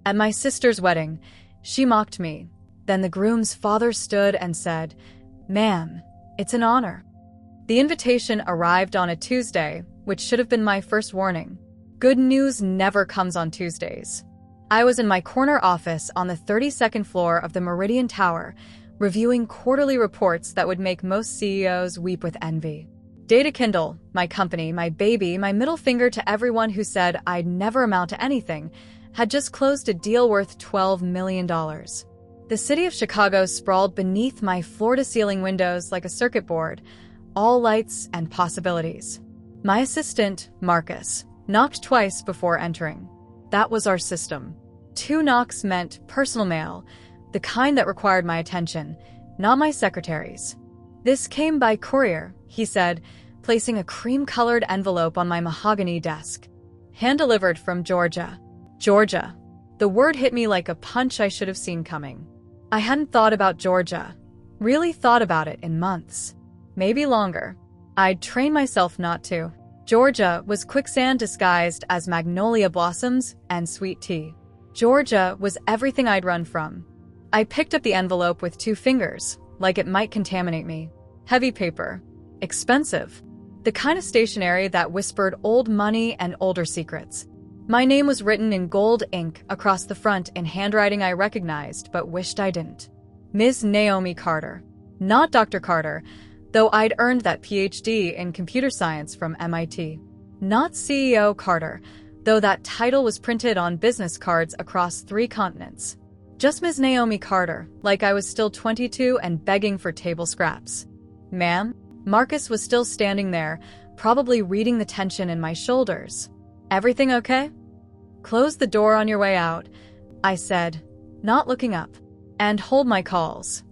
At my sister's wedding, she mocked me. Then the groom's father stood and said, "Ma'am, it's an honor." The invitation arrived on a Tuesday, which should have been my first warning. Good news never comes on Tuesdays. I was in my corner office on the 32nd floor of the Meridian Tower, reviewing quarterly reports that would make most CEOs weep with envy. Data Kindle, my company, my baby, my middle finger to everyone who said I'd never amount to anything, had just closed a deal worth $12 million. The city of Chicago sprawled beneath my floor-to-ceiling windows like a circuit board, all lights and possibilities. My assistant, Marcus, knocked twice before entering. That was our system. 2 knocks meant personal mail, the kind that required my attention, not my secretary's. "This came by courier," he said, placing a cream-colored envelope on my mahogany desk. "Hand-delivered from Georgia." Georgia. The word hit me like a punch I should have seen coming. I hadn't thought about Georgia, really thought about it in months. Maybe longer. I'd trained myself not to. Georgia was quicksand disguised as magnolia blossoms and sweet tea. Georgia was everything I'd run from. I picked up the envelope with 2 fingers, like it might contaminate me. Heavy paper. Expensive. The kind of stationery that whispered old money and older secrets. My name was written in gold ink across the front in handwriting I recognized but wished I didn't. Ms. Naomi Carter. Not Dr. Carter, though I'd earned that PhD in computer science from MIT. Not CEO Carter, though that title was printed on business cards across 3 continents. Just Ms. Naomi Carter, like I was still 22 and begging for table scraps. "Ma'am?" Marcus was still standing there, probably reading the tension in my shoulders. "Everything okay?" "Close the door on your way out," I said, not looking up. "And hold my calls."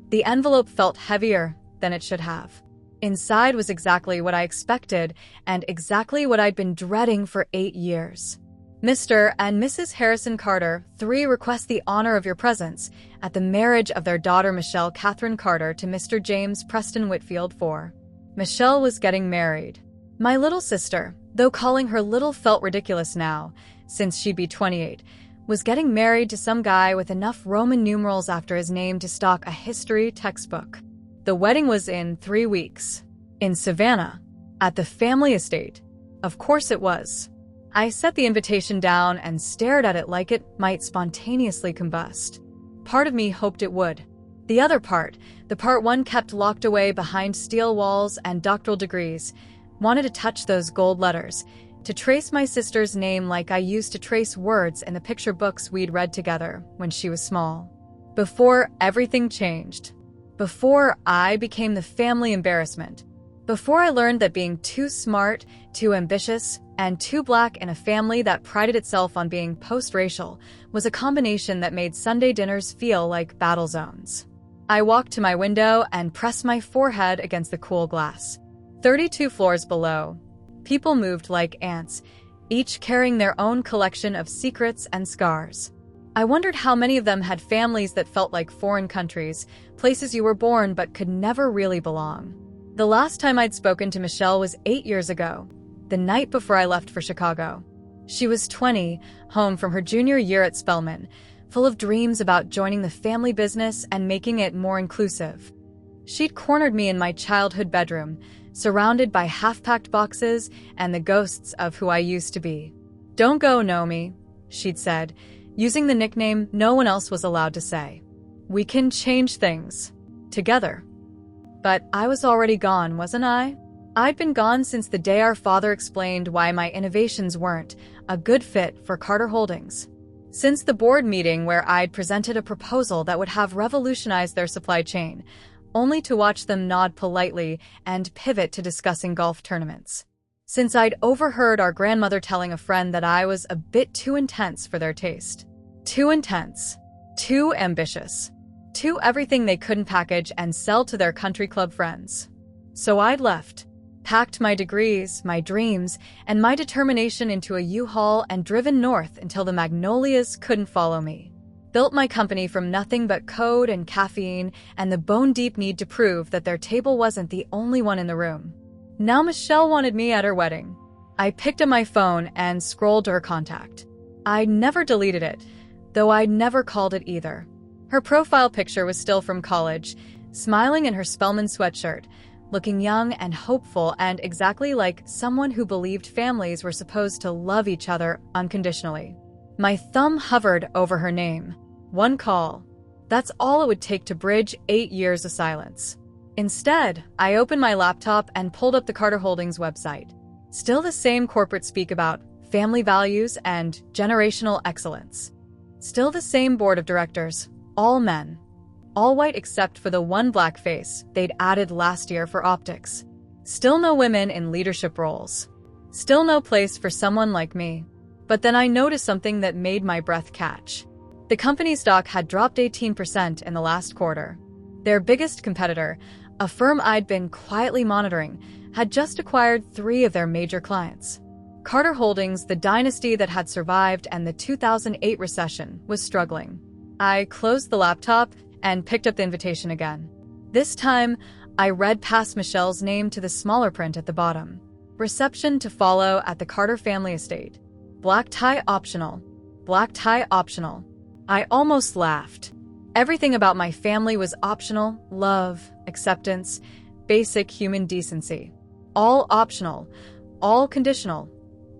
The envelope felt heavier than it should have. Inside was exactly what I expected and exactly what I'd been dreading for 8 years. "Mr. and Mrs. Harrison Carter, 3 request the honor of your presence at the marriage of their daughter Michelle Catherine Carter to Mr. James Preston Whitfield 4. Michelle was getting married. My little sister, though calling her little felt ridiculous now, since she'd be 28, was getting married to some guy with enough Roman numerals after his name to stock a history textbook. The wedding was in 3 weeks. In Savannah. At the family estate. Of course it was. I set the invitation down and stared at it like it might spontaneously combust. Part of me hoped it would. The other part, the part one kept locked away behind steel walls and doctoral degrees, wanted to touch those gold letters, to trace my sister's name like I used to trace words in the picture books we'd read together when she was small. Before everything changed. Before I became the family embarrassment. Before I learned that being too smart, too ambitious, and too black in a family that prided itself on being post-racial was a combination that made Sunday dinners feel like battle zones. I walked to my window and pressed my forehead against the cool glass. 32 floors below. People moved like ants, each carrying their own collection of secrets and scars. I wondered how many of them had families that felt like foreign countries, places you were born but could never really belong. The last time I'd spoken to Michelle was 8 years ago, the night before I left for Chicago. She was 20, home from her junior year at Spelman, full of dreams about joining the family business and making it more inclusive. She'd cornered me in my childhood bedroom, surrounded by half-packed boxes and the ghosts of who I used to be. "Don't go, Naomi," she'd said, using the nickname no one else was allowed to say. "We can change things. Together." But I was already gone, wasn't I? I'd been gone since the day our father explained why my innovations weren't a good fit for Carter Holdings. Since the board meeting where I'd presented a proposal that would have revolutionized their supply chain, only to watch them nod politely and pivot to discussing golf tournaments. Since I'd overheard our grandmother telling a friend that I was a bit too intense for their taste. Too intense. Too ambitious. Too everything they couldn't package and sell to their country club friends. So I'd left. Packed my degrees, my dreams, and my determination into a U-Haul and driven north until the magnolias couldn't follow me. Built my company from nothing but code and caffeine and the bone-deep need to prove that their table wasn't the only one in the room. Now Michelle wanted me at her wedding. I picked up my phone and scrolled to her contact. I never deleted it, though I'd never called it either. Her profile picture was still from college, smiling in her Spellman sweatshirt, looking young and hopeful and exactly like someone who believed families were supposed to love each other unconditionally. My thumb hovered over her name. One call. That's all it would take to bridge 8 years of silence. Instead, I opened my laptop and pulled up the Carter Holdings website. Still the same corporate speak about family values and generational excellence. Still the same board of directors, all men. All white except for the one black face they'd added last year for optics. Still no women in leadership roles. Still no place for someone like me. But then I noticed something that made my breath catch. The company's stock had dropped 18% in the last quarter. Their biggest competitor, a firm I'd been quietly monitoring, had just acquired 3 of their major clients. Carter Holdings, the dynasty that had survived and the 2008 recession, was struggling. I closed the laptop and picked up the invitation again. This time, I read past Michelle's name to the smaller print at the bottom. Reception to follow at the Carter family estate. Black tie optional. Black tie optional. I almost laughed. Everything about my family was optional: love, acceptance, basic human decency. All optional, all conditional,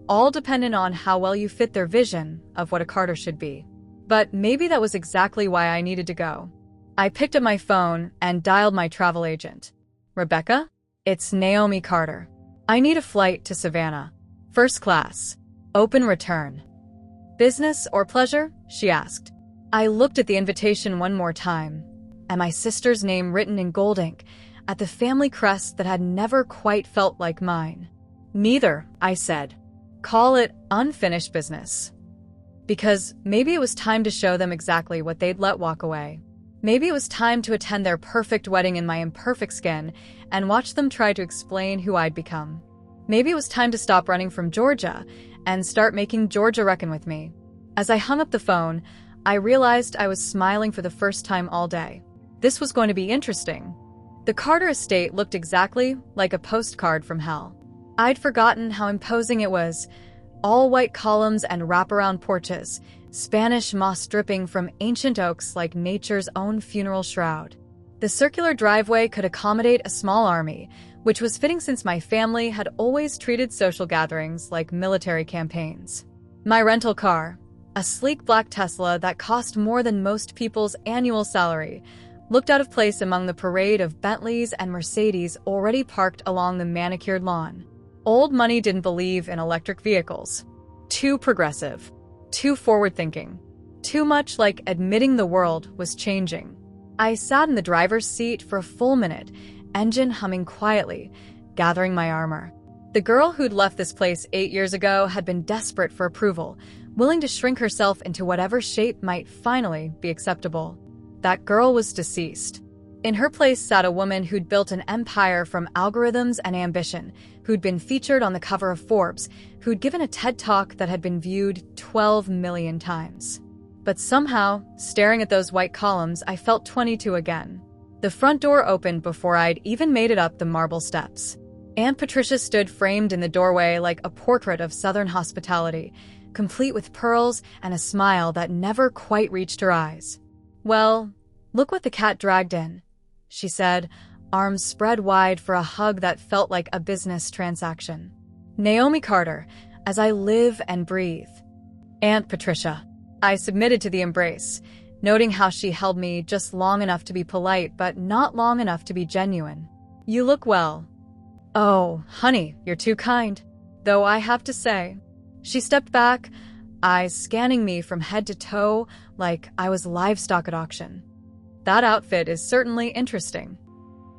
all dependent on how well you fit their vision of what a Carter should be. But maybe that was exactly why I needed to go. I picked up my phone and dialed my travel agent. Rebecca? It's Naomi Carter. I need a flight to Savannah. First class. Open return. Business or pleasure? She asked. I looked at the invitation one more time, and my sister's name written in gold ink at the family crest that had never quite felt like mine. Neither, I said. Call it unfinished business. Because maybe it was time to show them exactly what they'd let walk away. Maybe it was time to attend their perfect wedding in my imperfect skin and watch them try to explain who I'd become. Maybe it was time to stop running from Georgia and start making Georgia reckon with me. As I hung up the phone, I realized I was smiling for the first time all day. This was going to be interesting. The Carter estate looked exactly like a postcard from hell. I'd forgotten how imposing it was. All white columns and wraparound porches, Spanish moss dripping from ancient oaks like nature's own funeral shroud. The circular driveway could accommodate a small army, which was fitting since my family had always treated social gatherings like military campaigns. My rental car, a sleek black Tesla that cost more than most people's annual salary, looked out of place among the parade of Bentleys and Mercedes already parked along the manicured lawn. Old money didn't believe in electric vehicles. Too progressive. Too forward-thinking. Too much like admitting the world was changing. I sat in the driver's seat for a full minute, engine humming quietly, gathering my armor. The girl who'd left this place 8 years ago had been desperate for approval, willing to shrink herself into whatever shape might finally be acceptable. That girl was deceased. In her place sat a woman who'd built an empire from algorithms and ambition, who'd been featured on the cover of Forbes, who'd given a TED Talk that had been viewed 12 million times. But somehow, staring at those white columns, I felt 22 again. The front door opened before I'd even made it up the marble steps. Aunt Patricia stood framed in the doorway like a portrait of Southern hospitality, complete with pearls and a smile that never quite reached her eyes. "Well, look what the cat dragged in," she said, arms spread wide for a hug that felt like a business transaction. Naomi Carter, as I live and breathe. Aunt Patricia. I submitted to the embrace, noting how she held me just long enough to be polite but not long enough to be genuine. "You look well." "Oh, honey, you're too kind. Though I have to say." She stepped back, eyes scanning me from head to toe like I was livestock at auction. "That outfit is certainly interesting."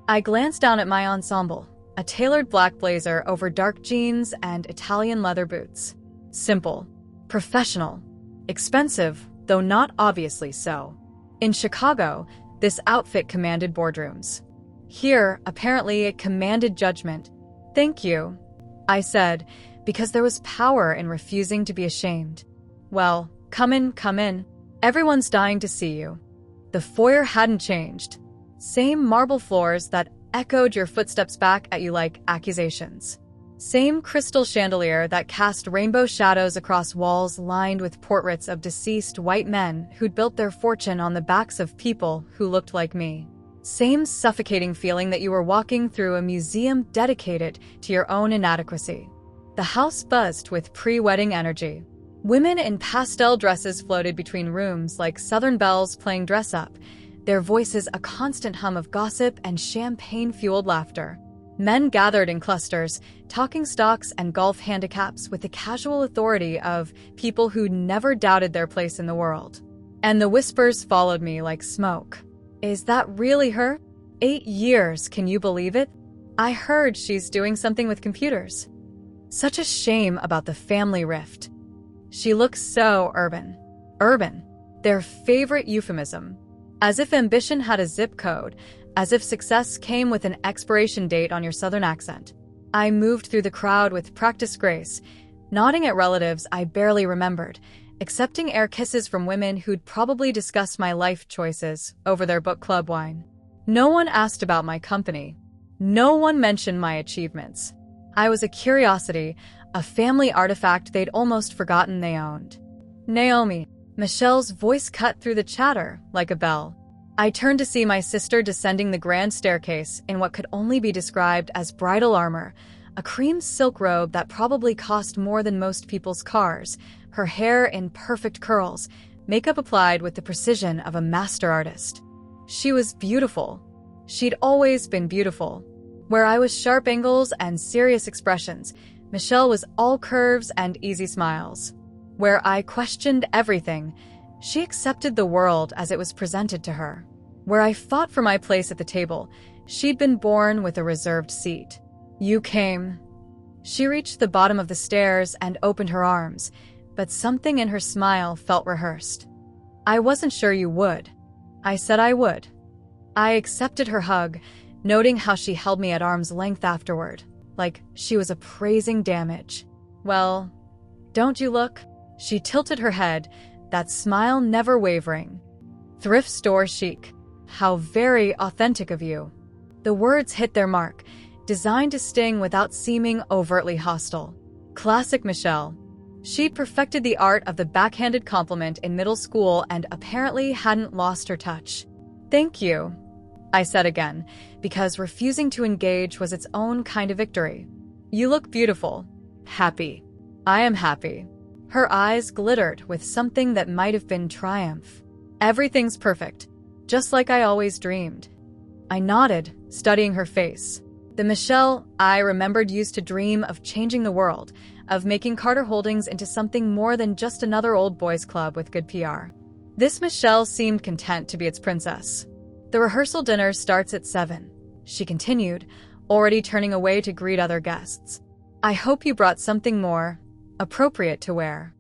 I glanced down at my ensemble, a tailored black blazer over dark jeans and Italian leather boots. Simple, professional, expensive, though not obviously so. In Chicago, this outfit commanded boardrooms. Here, apparently, it commanded judgment. "Thank you," I said, because there was power in refusing to be ashamed. "Well, come in, come in. Everyone's dying to see you." The foyer hadn't changed. Same marble floors that echoed your footsteps back at you like accusations. Same crystal chandelier that cast rainbow shadows across walls lined with portraits of deceased white men who'd built their fortune on the backs of people who looked like me. Same suffocating feeling that you were walking through a museum dedicated to your own inadequacy. The house buzzed with pre-wedding energy. Women in pastel dresses floated between rooms like southern belles playing dress-up, their voices a constant hum of gossip and champagne-fueled laughter. Men gathered in clusters, talking stocks and golf handicaps with the casual authority of people who'd never doubted their place in the world. And the whispers followed me like smoke. Is that really her? 8 years, can you believe it? I heard she's doing something with computers. Such a shame about the family rift. She looks so urban. Urban, their favorite euphemism. As if ambition had a zip code, as if success came with an expiration date on your southern accent. I moved through the crowd with practiced grace, nodding at relatives I barely remembered, accepting air kisses from women who'd probably discussed my life choices over their book club wine. No one asked about my company. No one mentioned my achievements. I was a curiosity, a family artifact they'd almost forgotten they owned. Naomi. Michelle's voice cut through the chatter like a bell. I turned to see my sister descending the grand staircase in what could only be described as bridal armor, a cream silk robe that probably cost more than most people's cars, her hair in perfect curls, makeup applied with the precision of a master artist. She was beautiful. She'd always been beautiful. Where I was sharp angles and serious expressions, Michelle was all curves and easy smiles. Where I questioned everything, she accepted the world as it was presented to her. Where I fought for my place at the table, she'd been born with a reserved seat. You came. She reached the bottom of the stairs and opened her arms, but something in her smile felt rehearsed. I wasn't sure you would. I said I would. I accepted her hug, noting how she held me at arm's length afterward, like she was appraising damage. Well, don't you look? She tilted her head, that smile never wavering. Thrift store chic. How very authentic of you. The words hit their mark, designed to sting without seeming overtly hostile. Classic Michelle. She'd perfected the art of the backhanded compliment in middle school and apparently hadn't lost her touch. Thank you, I said again, because refusing to engage was its own kind of victory. You look beautiful. Happy. I am happy. Her eyes glittered with something that might have been triumph. Everything's perfect, just like I always dreamed. I nodded, studying her face. The Michelle I remembered used to dream of changing the world, of making Carter Holdings into something more than just another old boys club with good PR. This Michelle seemed content to be its princess. The rehearsal dinner starts at 7, she continued, already turning away to greet other guests. I hope you brought something more appropriate to wear.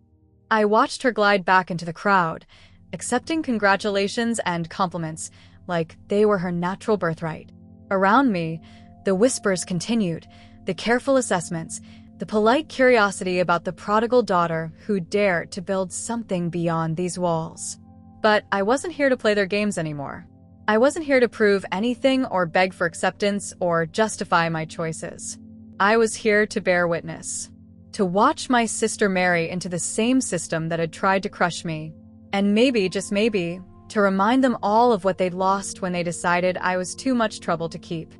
I watched her glide back into the crowd, accepting congratulations and compliments like they were her natural birthright. Around me, the whispers continued, the careful assessments, the polite curiosity about the prodigal daughter who dared to build something beyond these walls. But I wasn't here to play their games anymore. I wasn't here to prove anything or beg for acceptance or justify my choices. I was here to bear witness. To watch my sister marry into the same system that had tried to crush me, and maybe, just maybe, to remind them all of what they'd lost when they decided I was too much trouble to keep.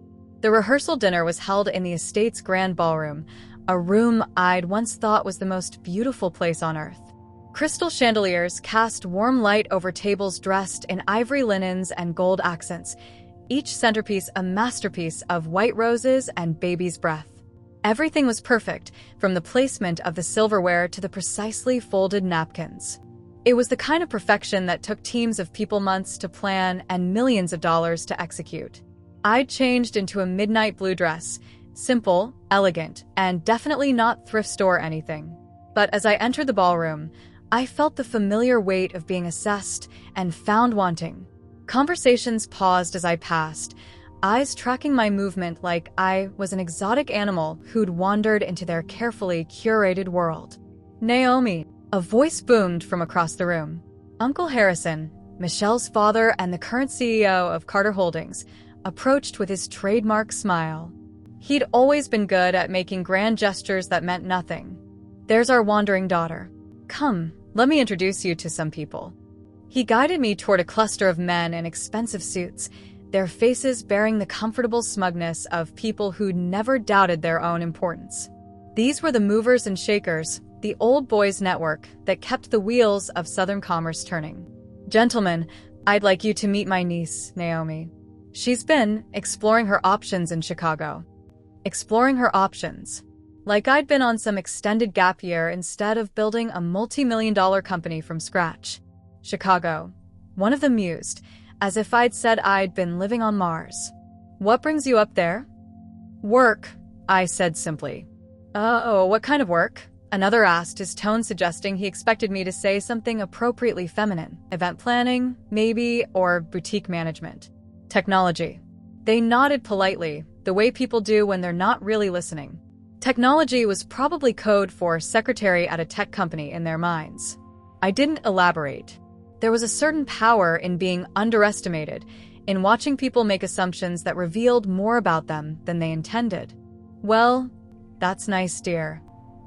The rehearsal dinner was held in the estate's grand ballroom, a room I'd once thought was the most beautiful place on earth. Crystal chandeliers cast warm light over tables dressed in ivory linens and gold accents, each centerpiece a masterpiece of white roses and baby's breath. Everything was perfect, from the placement of the silverware to the precisely folded napkins. It was the kind of perfection that took teams of people months to plan and millions of dollars to execute. I'd changed into a midnight blue dress, simple, elegant, and definitely not thrift store anything. But as I entered the ballroom, I felt the familiar weight of being assessed and found wanting. Conversations paused as I passed, eyes tracking my movement like I was an exotic animal who'd wandered into their carefully curated world. Naomi, a voice boomed from across the room. Uncle Harrison, Michelle's father and the current CEO of Carter Holdings, approached with his trademark smile. He'd always been good at making grand gestures that meant nothing. "There's our wandering daughter. Come, let me introduce you to some people." He guided me toward a cluster of men in expensive suits, their faces bearing the comfortable smugness of people who'd never doubted their own importance. These were the movers and shakers, the old boys network that kept the wheels of Southern commerce turning. "Gentlemen, I'd like you to meet my niece, Naomi. She's been exploring her options in Chicago." Exploring her options. Like I'd been on some extended gap year instead of building a multi-million-dollar company from scratch. "Chicago," one of them mused, as if I'd said I'd been living on Mars. "What brings you up there?" "Work," I said simply. "Oh, what kind of work?" Another asked, his tone suggesting he expected me to say something appropriately feminine. "Event planning, maybe, or boutique management." "Technology." They nodded politely, the way people do when they're not really listening. Technology was probably code for secretary at a tech company in their minds. I didn't elaborate. There was a certain power in being underestimated, in watching people make assumptions that revealed more about them than they intended. "Well, that's nice, dear,"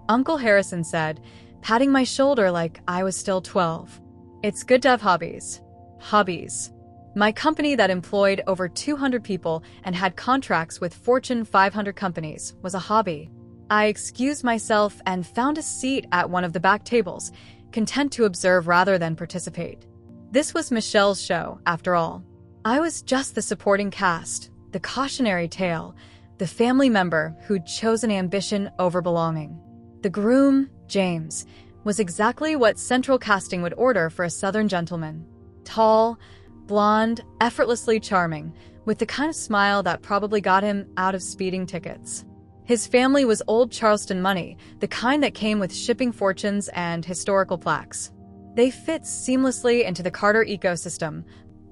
Uncle Harrison said, patting my shoulder like I was still 12. "It's good to have hobbies." Hobbies. My company that employed over 200 people and had contracts with Fortune 500 companies was a hobby. I excused myself and found a seat at one of the back tables, content to observe rather than participate. This was Michelle's show, after all. I was just the supporting cast, the cautionary tale, the family member who'd chosen ambition over belonging. The groom, James, was exactly what central casting would order for a Southern gentleman. Tall, blonde, effortlessly charming, with the kind of smile that probably got him out of speeding tickets. His family was old Charleston money, the kind that came with shipping fortunes and historical plaques. They fit seamlessly into the Carter ecosystem,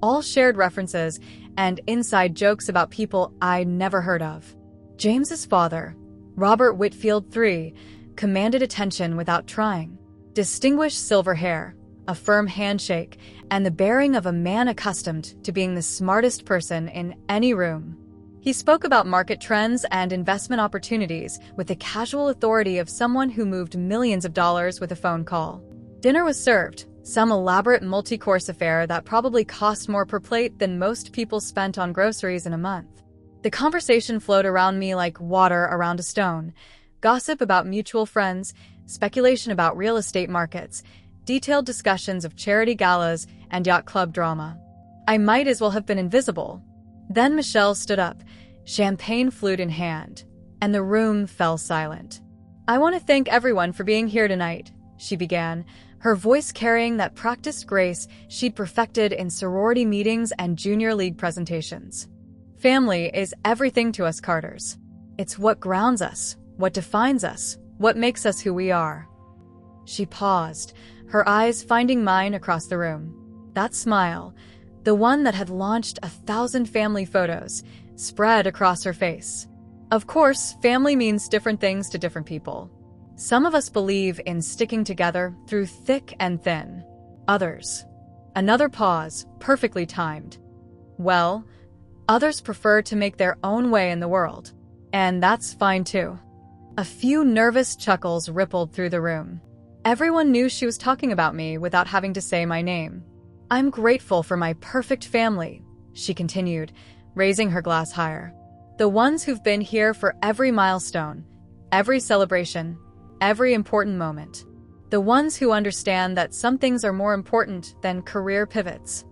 all shared references and inside jokes about people I'd never heard of. James's father, Robert Whitfield III, commanded attention without trying. Distinguished silver hair, a firm handshake, and the bearing of a man accustomed to being the smartest person in any room. He spoke about market trends and investment opportunities with the casual authority of someone who moved millions of dollars with a phone call. Dinner was served, some elaborate multi-course affair that probably cost more per plate than most people spent on groceries in a month. The conversation flowed around me like water around a stone. Gossip about mutual friends, speculation about real estate markets, detailed discussions of charity galas and yacht club drama. I might as well have been invisible. Then Michelle stood up, champagne flute in hand, and the room fell silent. "I want to thank everyone for being here tonight," she began, her voice carrying that practiced grace she'd perfected in sorority meetings and junior league presentations. "Family is everything to us Carters. It's what grounds us, what defines us, what makes us who we are." She paused, her eyes finding mine across the room. That smile, the one that had launched 1,000 family photos, spread across her face. Of course, family means different things to different people. Some of us believe in sticking together through thick and thin. Others. Another pause, perfectly timed. Well, others prefer to make their own way in the world. And that's fine too. A few nervous chuckles rippled through the room. Everyone knew she was talking about me without having to say my name. "I'm grateful for my perfect family," she continued, raising her glass higher. "The ones who've been here for every milestone, every celebration, every important moment. The ones who understand that some things are more important than career pivots."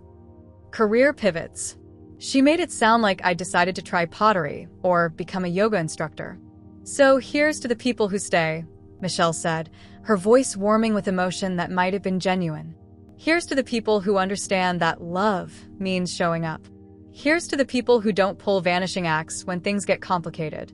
Career pivots. She made it sound like I decided to try pottery or become a yoga instructor. "So here's to the people who stay," Michelle said, her voice warming with emotion that might have been genuine. "Here's to the people who understand that love means showing up. Here's to the people who don't pull vanishing acts when things get complicated."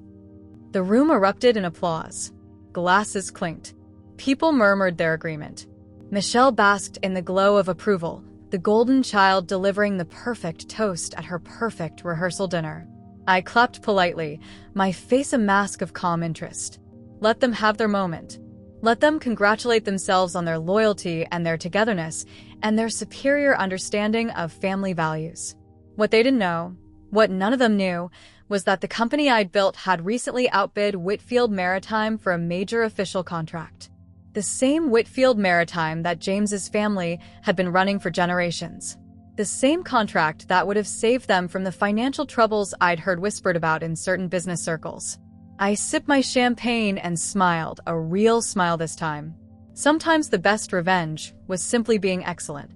The room erupted in applause. Glasses clinked. People murmured their agreement. Michelle basked in the glow of approval, the golden child delivering the perfect toast at her perfect rehearsal dinner. I clapped politely, my face a mask of calm interest. Let them have their moment. Let them congratulate themselves on their loyalty and their togetherness and their superior understanding of family values. What they didn't know, what none of them knew, was that the company I'd built had recently outbid Whitfield Maritime for a major official contract. The same Whitfield Maritime that James's family had been running for generations. The same contract that would have saved them from the financial troubles I'd heard whispered about in certain business circles. I sipped my champagne and smiled, a real smile this time. Sometimes the best revenge was simply being excellent.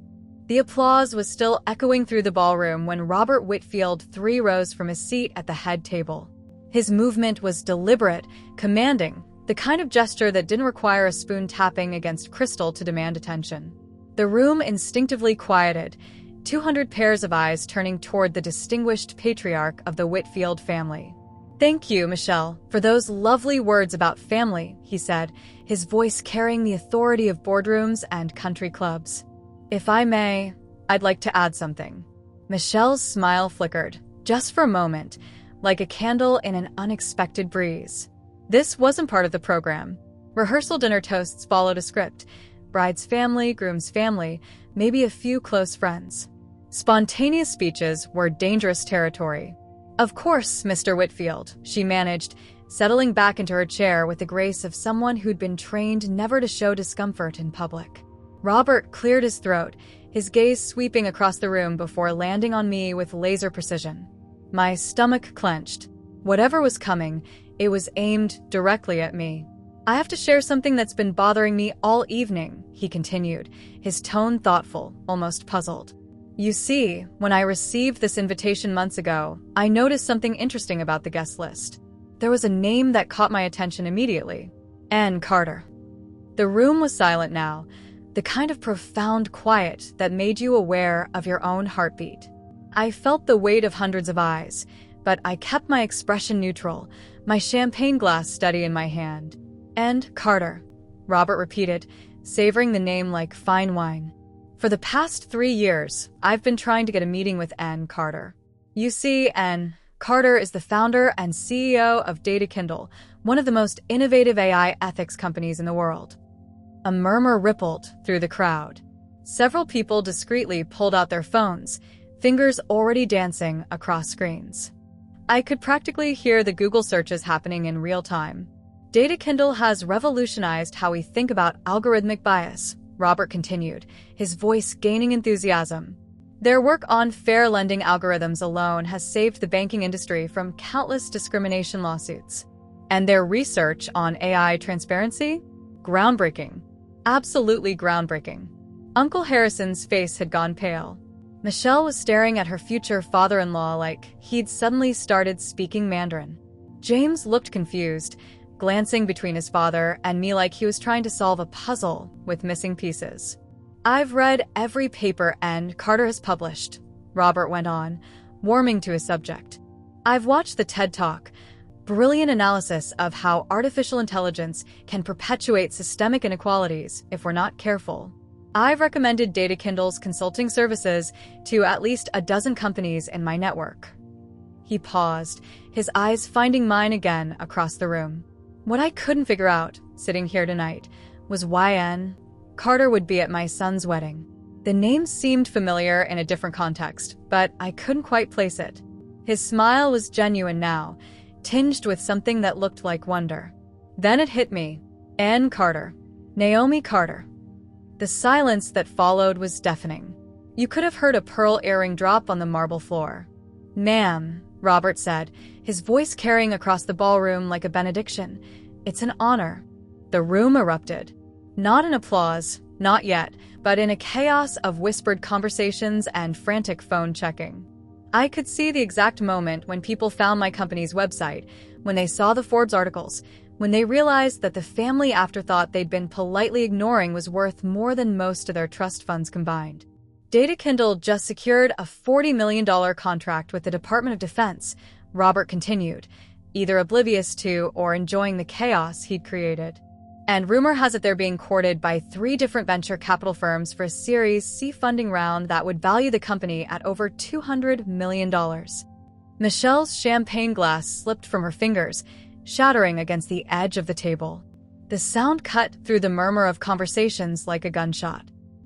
The applause was still echoing through the ballroom when Robert Whitfield 3 rose from his seat at the head table. His movement was deliberate, commanding, the kind of gesture that didn't require a spoon tapping against crystal to demand attention. The room instinctively quieted, 200 pairs of eyes turning toward the distinguished patriarch of the Whitfield family. "Thank you, Michelle, for those lovely words about family," he said, his voice carrying the authority of boardrooms and country clubs. "If I may, I'd like to add something." Michelle's smile flickered, just for a moment, like a candle in an unexpected breeze. This wasn't part of the program. Rehearsal dinner toasts followed a script. Bride's family, groom's family, maybe a few close friends. Spontaneous speeches were dangerous territory. "Of course, Mr. Whitfield," she managed, settling back into her chair with the grace of someone who'd been trained never to show discomfort in public. Robert cleared his throat, his gaze sweeping across the room before landing on me with laser precision. My stomach clenched. Whatever was coming, it was aimed directly at me. "I have to share something that's been bothering me all evening," he continued, his tone thoughtful, almost puzzled. "You see, when I received this invitation months ago, I noticed something interesting about the guest list. There was a name that caught my attention immediately. Ann Carter." The room was silent now, the kind of profound quiet that made you aware of your own heartbeat. I felt the weight of hundreds of eyes, but I kept my expression neutral, my champagne glass steady in my hand. "Ann Carter," Robert repeated, savoring the name like fine wine. "For the past 3 years, I've been trying to get a meeting with Ann Carter. You see, Ann Carter is the founder and CEO of DataKindle, one of the most innovative AI ethics companies in the world." A murmur rippled through the crowd. Several people discreetly pulled out their phones, fingers already dancing across screens. I could practically hear the Google searches happening in real time. "DataKindle has revolutionized how we think about algorithmic bias," Robert continued, his voice gaining enthusiasm. "Their work on fair lending algorithms alone has saved the banking industry from countless discrimination lawsuits. And their research on AI transparency? Groundbreaking. Absolutely groundbreaking." Uncle Harrison's face had gone pale. Michelle was staring at her future father-in-law like he'd suddenly started speaking Mandarin. James looked confused, glancing between his father and me like he was trying to solve a puzzle with missing pieces. "I've read every paper Ann Carter has published," Robert went on, warming to his subject. "I've watched the TED Talk, brilliant analysis of how artificial intelligence can perpetuate systemic inequalities if we're not careful. I've recommended DataKindle's consulting services to at least a dozen companies in my network." He paused, his eyes finding mine again across the room. What I couldn't figure out, sitting here tonight, was why Ann Carter would be at my son's wedding. The name seemed familiar in a different context, but I couldn't quite place it. His smile was genuine now, tinged with something that looked like wonder. Then it hit me. Ann Carter. Naomi Carter. The silence that followed was deafening. You could have heard a pearl earring drop on the marble floor. "Ma'am," Robert said, his voice carrying across the ballroom like a benediction, "it's an honor." The room erupted. Not in applause, not yet, but in a chaos of whispered conversations and frantic phone checking. I could see the exact moment when people found my company's website, when they saw the Forbes articles, when they realized that the family afterthought they'd been politely ignoring was worth more than most of their trust funds combined. DataKindle just secured a $40 million contract with the Department of Defense, Robert continued, either oblivious to or enjoying the chaos he'd created. And rumor has it they're being courted by 3 different venture capital firms for a Series C funding round that would value the company at over $200 million. Michelle's champagne glass slipped from her fingers, shattering against the edge of the table. The sound cut through the murmur of conversations like a gunshot.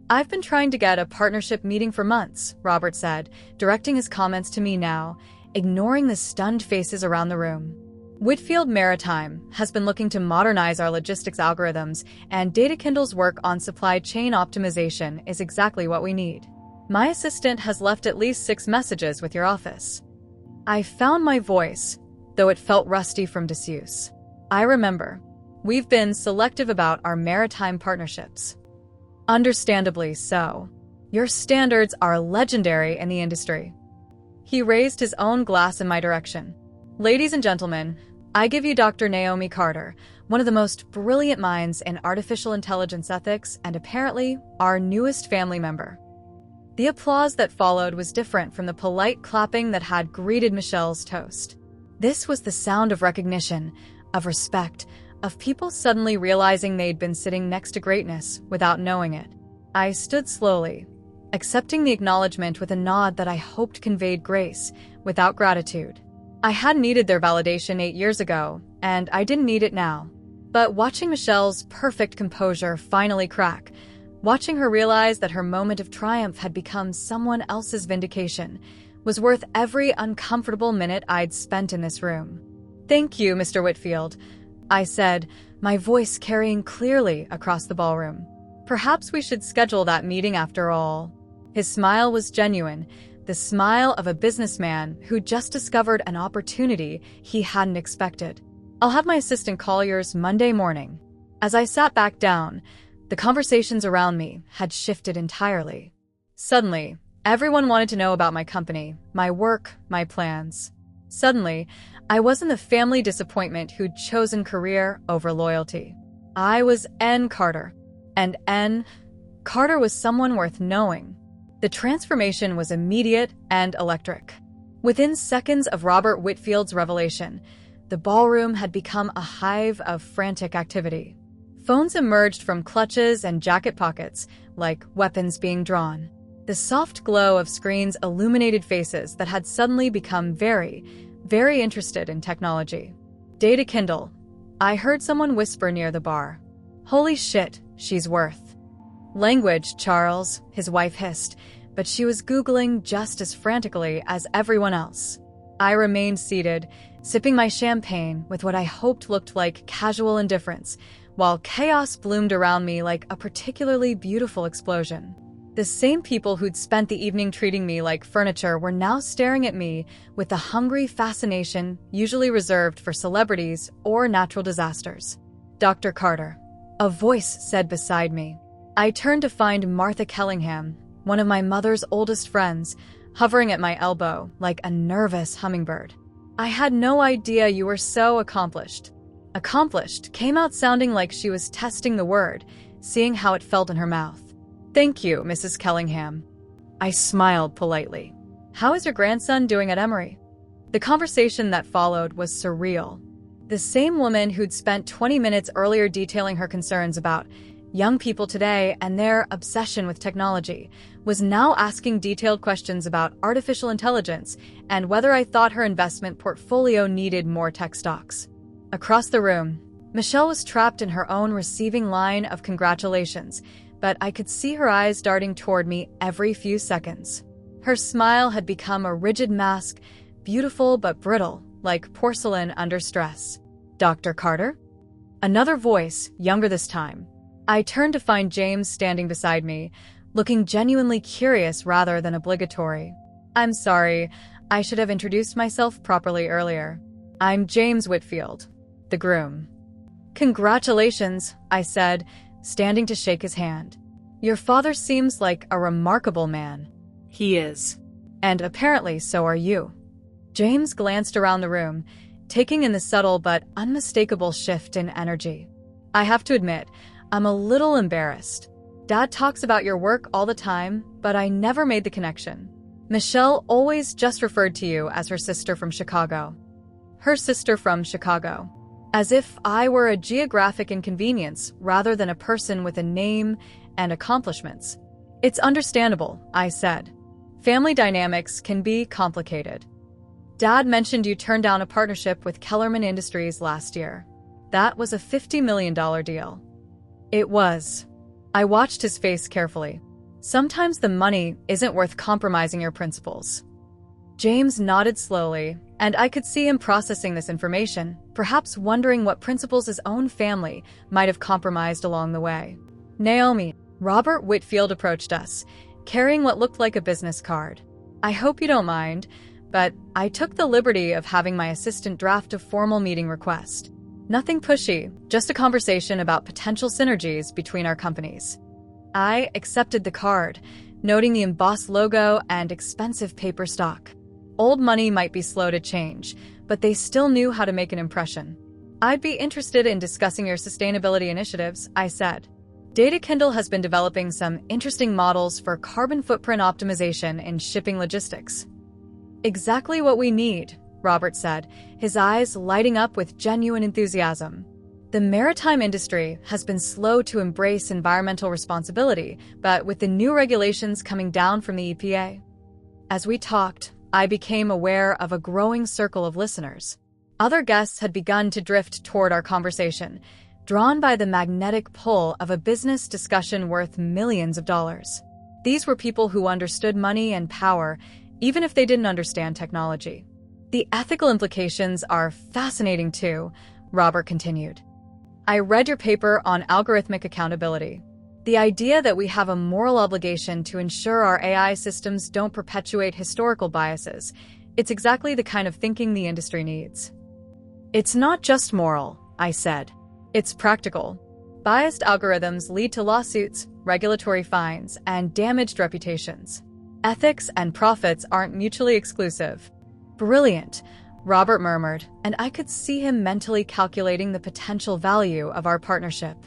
"I've been trying to get a partnership meeting for months," Robert said, directing his comments to me now, ignoring the stunned faces around the room. Whitfield Maritime has been looking to modernize our logistics algorithms, and DataKindle's work on supply chain optimization is exactly what we need. My assistant has left at least 6 messages with your office. I found my voice, though it felt rusty from disuse. I remember. We've been selective about our maritime partnerships. Understandably so. Your standards are legendary in the industry. He raised his own glass in my direction. Ladies and gentlemen, I give you Dr. Naomi Carter, one of the most brilliant minds in artificial intelligence ethics and apparently our newest family member. The applause that followed was different from the polite clapping that had greeted Michelle's toast. This was the sound of recognition, of respect, of people suddenly realizing they'd been sitting next to greatness without knowing it. I stood slowly, accepting the acknowledgement with a nod that I hoped conveyed grace, without gratitude. I had needed their validation 8 years ago, and I didn't need it now. But watching Michelle's perfect composure finally crack, watching her realize that her moment of triumph had become someone else's vindication, was worth every uncomfortable minute I'd spent in this room. "Thank you, Mr. Whitfield," I said, my voice carrying clearly across the ballroom. "Perhaps we should schedule that meeting after all." His smile was genuine, the smile of a businessman who just discovered an opportunity he hadn't expected. "I'll have my assistant call yours Monday morning." As I sat back down, the conversations around me had shifted entirely. Suddenly, everyone wanted to know about my company, my work, my plans. Suddenly, I wasn't the family disappointment who'd chosen career over loyalty. I was N. Carter, and N. Carter was someone worth knowing. The transformation was immediate and electric. Within seconds of Robert Whitfield's revelation, the ballroom had become a hive of frantic activity. Phones emerged from clutches and jacket pockets, like weapons being drawn. The soft glow of screens illuminated faces that had suddenly become very interested in technology. "DataKindle," I heard someone whisper near the bar. "Holy shit, she's worth." "Language, Charles," his wife hissed, but she was Googling just as frantically as everyone else. I remained seated, sipping my champagne with what I hoped looked like casual indifference, while chaos bloomed around me like a particularly beautiful explosion. The same people who'd spent the evening treating me like furniture were now staring at me with the hungry fascination usually reserved for celebrities or natural disasters. "Dr. Carter," a voice said beside me. I turned to find Martha Kellingham, one of my mother's oldest friends, hovering at my elbow like a nervous hummingbird. "I had no idea you were so accomplished." Accomplished came out sounding like she was testing the word, seeing how it felt in her mouth. "Thank you, Mrs. Kellingham." I smiled politely. "How is your grandson doing at Emory?" The conversation that followed was surreal. The same woman who'd spent 20 minutes earlier detailing her concerns about young people today and their obsession with technology was now asking detailed questions about artificial intelligence and whether I thought her investment portfolio needed more tech stocks. Across the room, Michelle was trapped in her own receiving line of congratulations, but I could see her eyes darting toward me every few seconds. Her smile had become a rigid mask, beautiful but brittle, like porcelain under stress. "Dr. Carter?" Another voice, younger this time. I turned to find James standing beside me, looking genuinely curious rather than obligatory. "I'm sorry, I should have introduced myself properly earlier. I'm James Whitfield, the groom." "Congratulations," I said, standing to shake his hand. "Your father seems like a remarkable man." "He is. And apparently so are you." James glanced around the room, taking in the subtle but unmistakable shift in energy. "I have to admit, I'm a little embarrassed. Dad talks about your work all the time, but I never made the connection. Michelle always just referred to you as her sister from Chicago." Her sister from Chicago. As if I were a geographic inconvenience rather than a person with a name and accomplishments. "It's understandable," I said. "Family dynamics can be complicated. Dad mentioned you turned down a partnership with Kellerman Industries last year. That was a $50 million deal." "It was." I watched his face carefully. "Sometimes the money isn't worth compromising your principles." James nodded slowly, and I could see him processing this information, perhaps wondering what principles his own family might have compromised along the way. Naomi, Robert Whitfield approached us, carrying what looked like a business card. I hope you don't mind, but I took the liberty of having my assistant draft a formal meeting request. Nothing pushy, just a conversation about potential synergies between our companies. I accepted the card, noting the embossed logo and expensive paper stock. Old money might be slow to change, but they still knew how to make an impression. I'd be interested in discussing your sustainability initiatives, I said. Data Kindle has been developing some interesting models for carbon footprint optimization in shipping logistics. Exactly what we need, Robert said, his eyes lighting up with genuine enthusiasm. The maritime industry has been slow to embrace environmental responsibility, but with the new regulations coming down from the EPA. As we talked, I became aware of a growing circle of listeners. Other guests had begun to drift toward our conversation, drawn by the magnetic pull of a business discussion worth millions of dollars. These were people who understood money and power, even if they didn't understand technology. The ethical implications are fascinating too, Robert continued. I read your paper on algorithmic accountability. The idea that we have a moral obligation to ensure our AI systems don't perpetuate historical biases, it's exactly the kind of thinking the industry needs. It's not just moral, I said. It's practical. Biased algorithms lead to lawsuits, regulatory fines, and damaged reputations. Ethics and profits aren't mutually exclusive. Brilliant, Robert murmured, and I could see him mentally calculating the potential value of our partnership.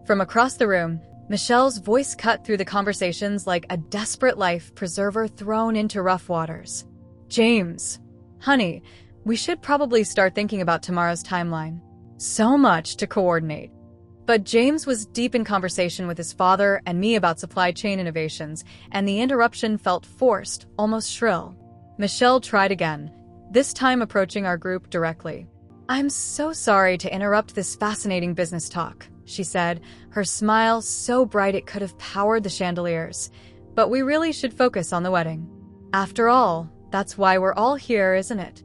From across the room, Michelle's voice cut through the conversations like a desperate life preserver thrown into rough waters. James, honey, we should probably start thinking about tomorrow's timeline. So much to coordinate. But James was deep in conversation with his father and me about supply chain innovations, and the interruption felt forced, almost shrill. Michelle tried again, this time approaching our group directly. I'm so sorry to interrupt this fascinating business talk, she said, her smile so bright it could have powered the chandeliers. But we really should focus on the wedding. After all, that's why we're all here, isn't it?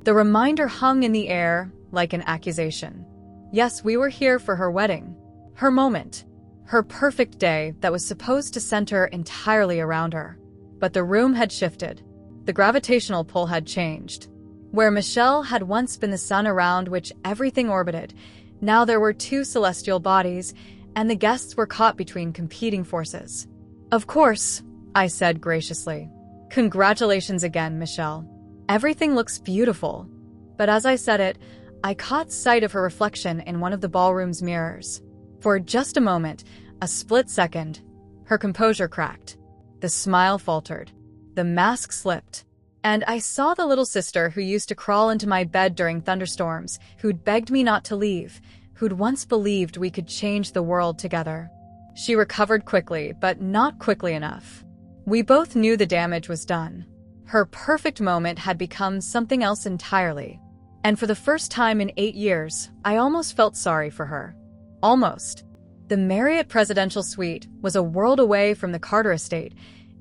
The reminder hung in the air like an accusation. Yes, we were here for her wedding. Her moment. Her perfect day that was supposed to center entirely around her. But the room had shifted. The gravitational pull had changed. Where Michelle had once been the sun around which everything orbited, now there were two celestial bodies, and the guests were caught between competing forces. Of course, I said graciously. Congratulations again, Michelle. Everything looks beautiful. But as I said it, I caught sight of her reflection in one of the ballroom's mirrors. For just a moment, a split second, her composure cracked. The smile faltered. The mask slipped. And I saw the little sister who used to crawl into my bed during thunderstorms, who'd begged me not to leave, who'd once believed we could change the world together. She recovered quickly, but not quickly enough. We both knew the damage was done. Her perfect moment had become something else entirely. And for the first time in 8 years, I almost felt sorry for her. Almost. The Marriott Presidential Suite was a world away from the Carter estate,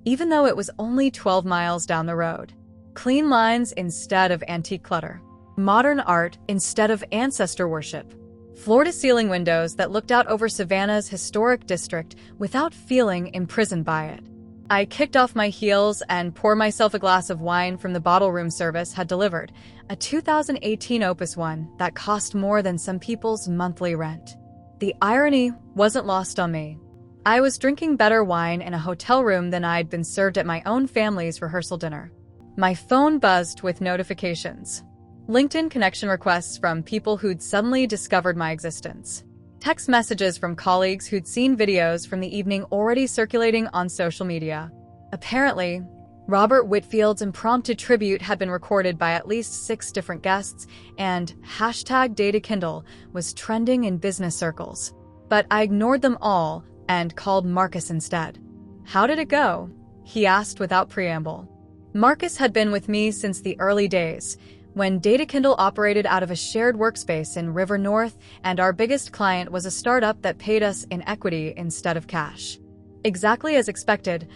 even though it was only 12 miles down the road. Clean lines instead of antique clutter. Modern art instead of ancestor worship. Floor-to-ceiling windows that looked out over Savannah's historic district without feeling imprisoned by it. I kicked off my heels and poured myself a glass of wine from the bottle room service had delivered, a 2018 Opus One that cost more than some people's monthly rent. The irony wasn't lost on me. I was drinking better wine in a hotel room than I'd been served at my own family's rehearsal dinner. My phone buzzed with notifications. LinkedIn connection requests from people who'd suddenly discovered my existence. Text messages from colleagues who'd seen videos from the evening already circulating on social media. Apparently, Robert Whitfield's impromptu tribute had been recorded by at least 6 different guests, and #DataKindle was trending in business circles. But I ignored them all and called Marcus instead. How did it go? He asked without preamble. Marcus had been with me since the early days, when DataKindle operated out of a shared workspace in River North, and our biggest client was a startup that paid us in equity instead of cash. Exactly as expected,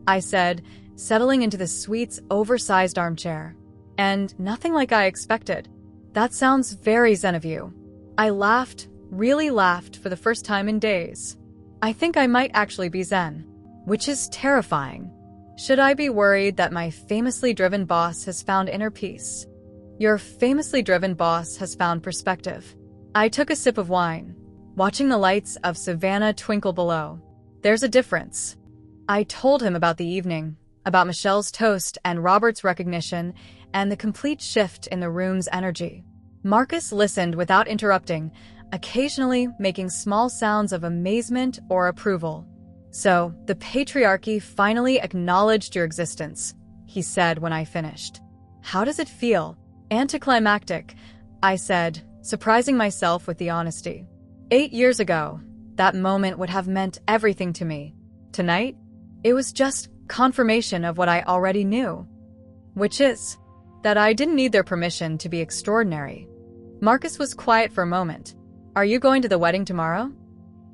I said, settling into the suite's oversized armchair. And nothing like I expected. That sounds very zen of you. I laughed, really laughed for the first time in days. I think I might actually be zen, which is terrifying. Should I be worried that my famously driven boss has found inner peace? Your famously driven boss has found perspective. I took a sip of wine, watching the lights of Savannah twinkle below. There's a difference. I told him about the evening, about Michelle's toast and Robert's recognition, and the complete shift in the room's energy. Marcus listened without interrupting, occasionally making small sounds of amazement or approval. So, the patriarchy finally acknowledged your existence, he said when I finished. How does it feel? Anticlimactic, I said, surprising myself with the honesty. 8 years ago, that moment would have meant everything to me. Tonight, it was just confirmation of what I already knew, which is that I didn't need their permission to be extraordinary. Marcus was quiet for a moment. Are you going to the wedding tomorrow?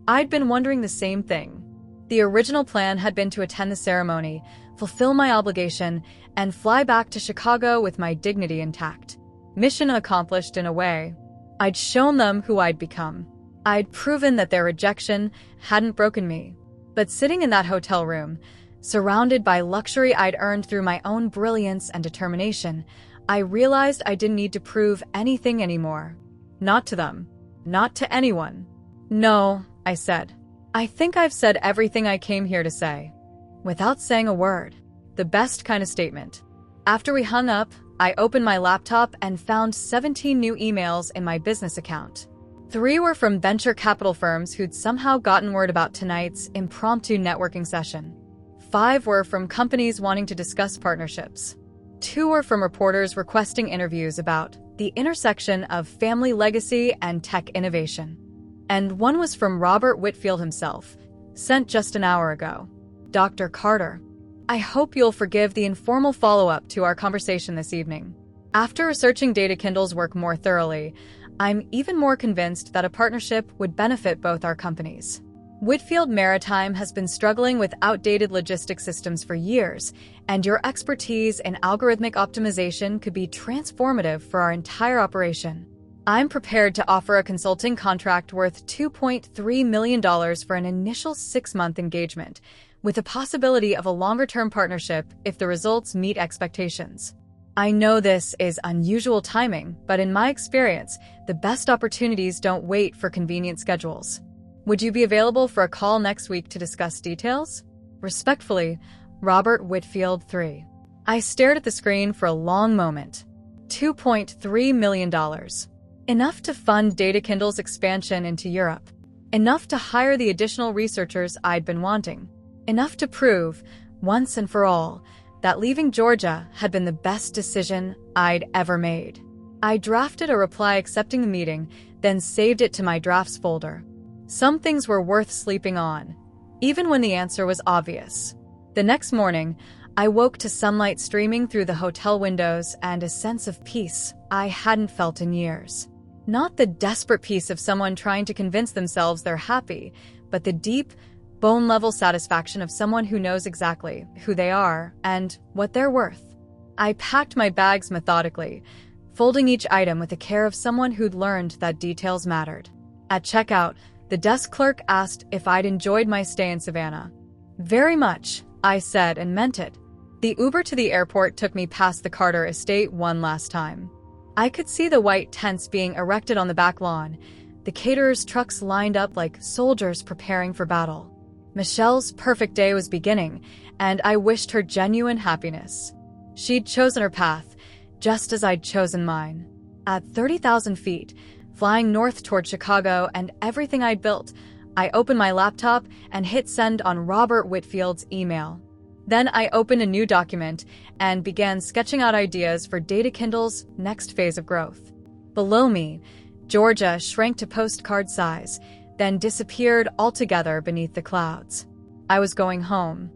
I'd been wondering the same thing. The original plan had been to attend the ceremony, fulfill my obligation, and fly back to Chicago with my dignity intact. Mission accomplished in a way. I'd shown them who I'd become. I'd proven that their rejection hadn't broken me. But sitting in that hotel room, surrounded by luxury I'd earned through my own brilliance and determination, I realized I didn't need to prove anything anymore. Not to them. Not to anyone. No, I said. I think I've said everything I came here to say. Without saying a word. The best kind of statement. After we hung up, I opened my laptop and found 17 new emails in my business account. 3 were from venture capital firms who'd somehow gotten word about tonight's impromptu networking session. 5 were from companies wanting to discuss partnerships. 2 were from reporters requesting interviews about the intersection of family legacy and tech innovation. And 1 was from Robert Whitfield himself, sent just an hour ago. Dr. Carter. I hope you'll forgive the informal follow-up to our conversation this evening. After researching Data Kindle's work more thoroughly, I'm even more convinced that a partnership would benefit both our companies. Whitfield Maritime has been struggling with outdated logistics systems for years, and your expertise in algorithmic optimization could be transformative for our entire operation. I'm prepared to offer a consulting contract worth $2.3 million for an initial 6-month engagement, with a possibility of a longer-term partnership if the results meet expectations. I know this is unusual timing, but in my experience, the best opportunities don't wait for convenient schedules. Would you be available for a call next week to discuss details? Respectfully, Robert Whitfield III. I stared at the screen for a long moment. $2.3 million. Enough to fund Data Kindle's expansion into Europe. Enough to hire the additional researchers I'd been wanting. Enough to prove, once and for all, that leaving Georgia had been the best decision I'd ever made. I drafted a reply accepting the meeting, then saved it to my drafts folder. Some things were worth sleeping on, even when the answer was obvious. The next morning, I woke to sunlight streaming through the hotel windows and a sense of peace I hadn't felt in years. Not the desperate peace of someone trying to convince themselves they're happy, but the deep, bone-level satisfaction of someone who knows exactly who they are and what they're worth. I packed my bags methodically, folding each item with the care of someone who'd learned that details mattered. At checkout, the desk clerk asked if I'd enjoyed my stay in Savannah. Very much, I said and meant it. The Uber to the airport took me past the Carter estate one last time. I could see the white tents being erected on the back lawn, the caterers' trucks lined up like soldiers preparing for battle. Michelle's perfect day was beginning, and I wished her genuine happiness. She'd chosen her path, just as I'd chosen mine. At 30,000 feet, flying north toward Chicago and everything I'd built, I opened my laptop and hit send on Robert Whitfield's email. Then I opened a new document and began sketching out ideas for Data Kindle's next phase of growth. Below me, Georgia shrank to postcard size, then disappeared altogether beneath the clouds. I was going home.